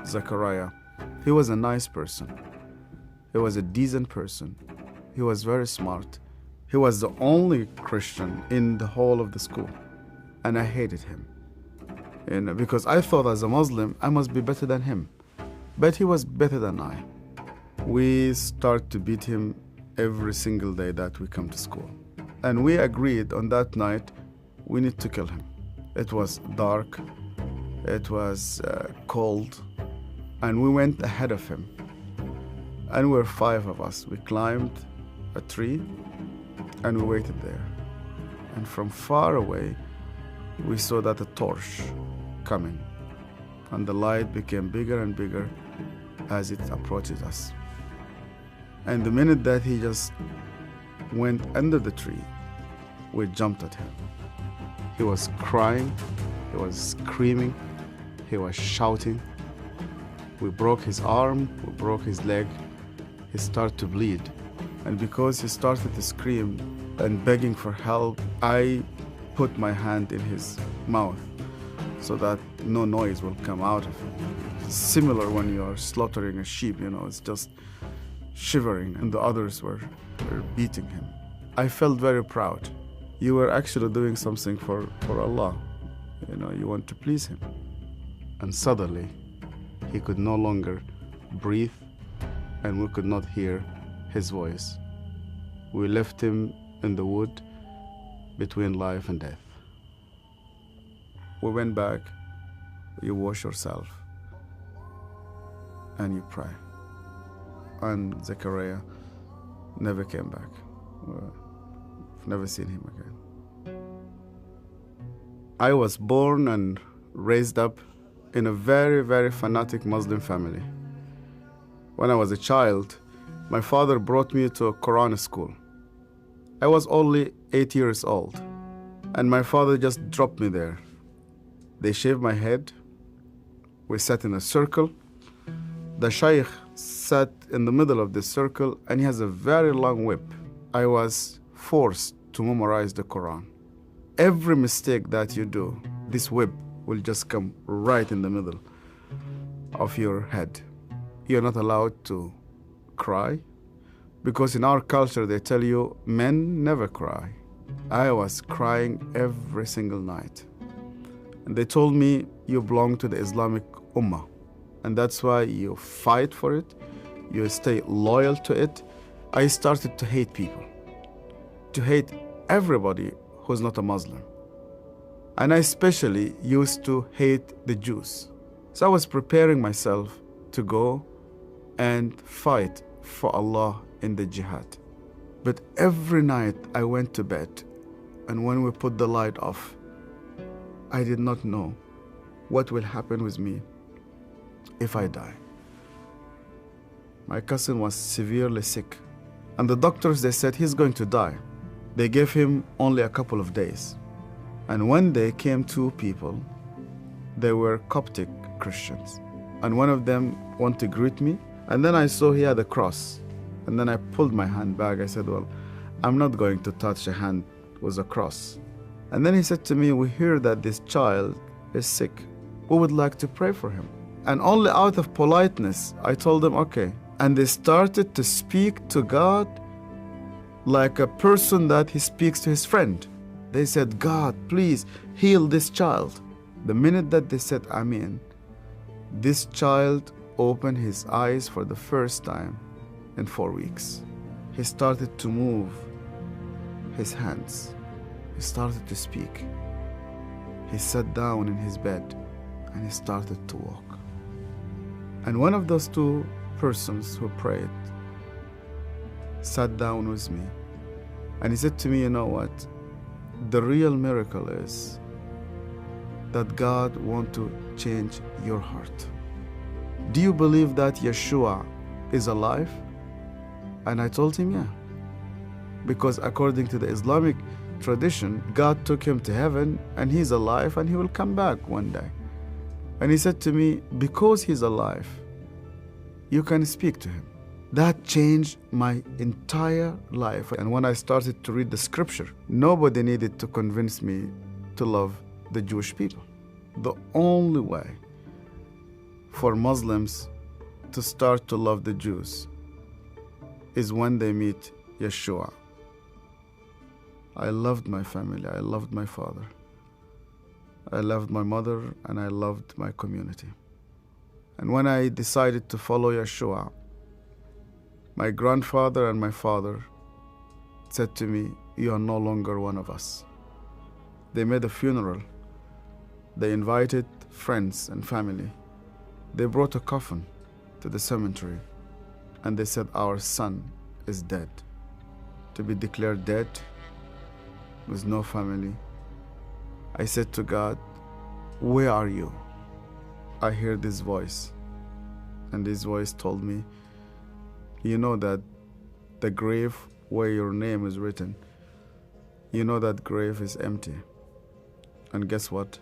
Zachariah. He was a nice person. He was a decent person. He was very smart. He was the only Christian in the whole of the school. And I hated him. And because I thought as a Muslim, I must be better than him. But he was better than I. We start to beat him every single day that we come to school. And we agreed on that night, we need to kill him. It was dark, it was cold, and we went ahead of him. And we were 5 of us. We climbed a tree and we waited there. And from far away, we saw that a torch coming. And the light became bigger and bigger as it approached us. And the minute that he just went under the tree, we jumped at him. He was crying, he was screaming, he was shouting. We broke his arm, we broke his leg. He started to bleed. And because he started to scream and begging for help, I put my hand in his mouth so that no noise will come out of him. Similar when you are slaughtering a sheep, it's just shivering, and the others were beating him. I felt very proud. You were actually doing something for Allah. You want to please him. And suddenly, he could no longer breathe, and we could not hear his voice. We left him in the wood between life and death. We went back, you wash yourself, and you pray. And Zechariah never came back. I've never seen him again. I was born and raised up in a very, very fanatic Muslim family. When I was a child, my father brought me to a Quran school. I was only 8 years old, and my father just dropped me there. They shaved my head. We sat in a circle. The shaykh sat in the middle of the circle, and he has a very long whip. I was forced to memorize the Quran. Every mistake that you do, this whip will just come right in the middle of your head. You're not allowed to cry, because in our culture they tell you men never cry. I was crying every single night. And they told me you belong to the Islamic Ummah, and that's why you fight for it, you stay loyal to it. I started to hate people, to hate everybody who's not a Muslim. And I especially used to hate the Jews. So I was preparing myself to go and fight for Allah in the jihad. But every night I went to bed, and when we put the light off, I did not know what will happen with me if I die. My cousin was severely sick, and the doctors, they said he's going to die. They gave him only a couple of days. And one day came 2 people. They were Coptic Christians. And one of them wanted to greet me. And then I saw he had a cross. And then I pulled my hand back. I said, well, I'm not going to touch a hand with a cross. And then he said to me, we hear that this child is sick. We would like to pray for him. And only out of politeness, I told them, okay. And they started to speak to God like a person that he speaks to his friend. They said, God, please heal this child. The minute that they said Amen, this child opened his eyes for the first time in 4 weeks. He started to move his hands. He started to speak. He sat down in his bed and he started to walk. And one of those 2 persons who prayed sat down with me, and he said to me, you know what? The real miracle is that God wants to change your heart. Do you believe that Yeshua is alive? And I told him, yeah. Because according to the Islamic tradition, God took him to heaven and he's alive and he will come back one day. And he said to me, because he's alive, you can speak to him. That changed my entire life. And when I started to read the scripture, nobody needed to convince me to love the Jewish people. The only way for Muslims to start to love the Jews is when they meet Yeshua. I loved my family, I loved my father, I loved my mother, and I loved my community. And when I decided to follow Yeshua, my grandfather and my father said to me, "You are no longer one of us." They made a funeral. They invited friends and family. They brought a coffin to the cemetery, and they said, "Our son is dead." To be declared dead with no family, I said to God, "Where are you?" I heard this voice, and this voice told me, "You know that the grave where your name is written, you know that grave is empty. And guess what?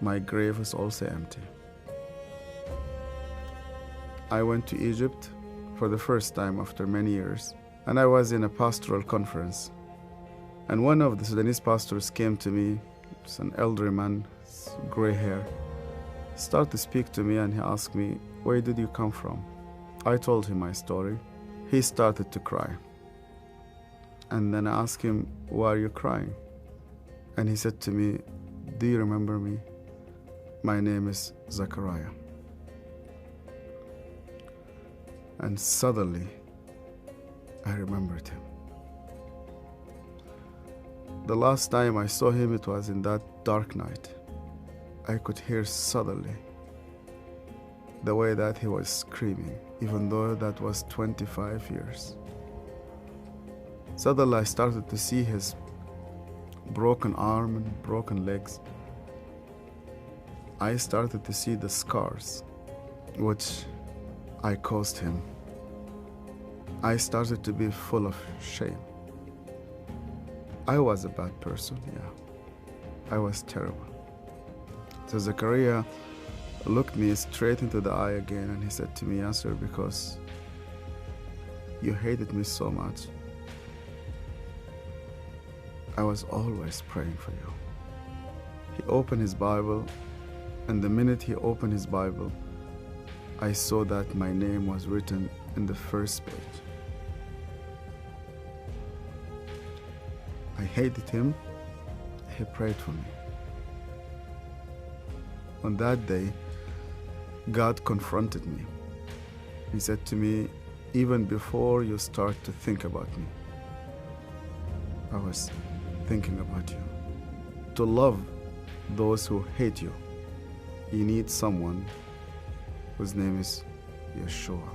My grave is also empty." I went to Egypt for the first time after many years, and I was in a pastoral conference. And one of the Sudanese pastors came to me, it's an elderly man, gray hair, started to speak to me, and he asked me, "Where did you come from?" I told him my story. He started to cry. And then I asked him, "Why are you crying?" And he said to me, "Do you remember me? My name is Zachariah." And suddenly, I remembered him. The last time I saw him, it was in that dark night. I could hear suddenly the way that he was screaming, even though that was 25 years. Suddenly I started to see his broken arm and broken legs. I started to see the scars which I caused him. I started to be full of shame. I was a bad person, yeah. I was terrible. So Zachariah looked me straight into the eye again, and he said to me, "Yasser, because you hated me so much, I was always praying for you." He opened his Bible, and the minute he opened his Bible, I saw that my name was written in the first page. I hated him. He prayed for me. On that day, God confronted me. He said to me, "Even before you start to think about me, I was thinking about you. To love those who hate you, you need someone whose name is Yeshua."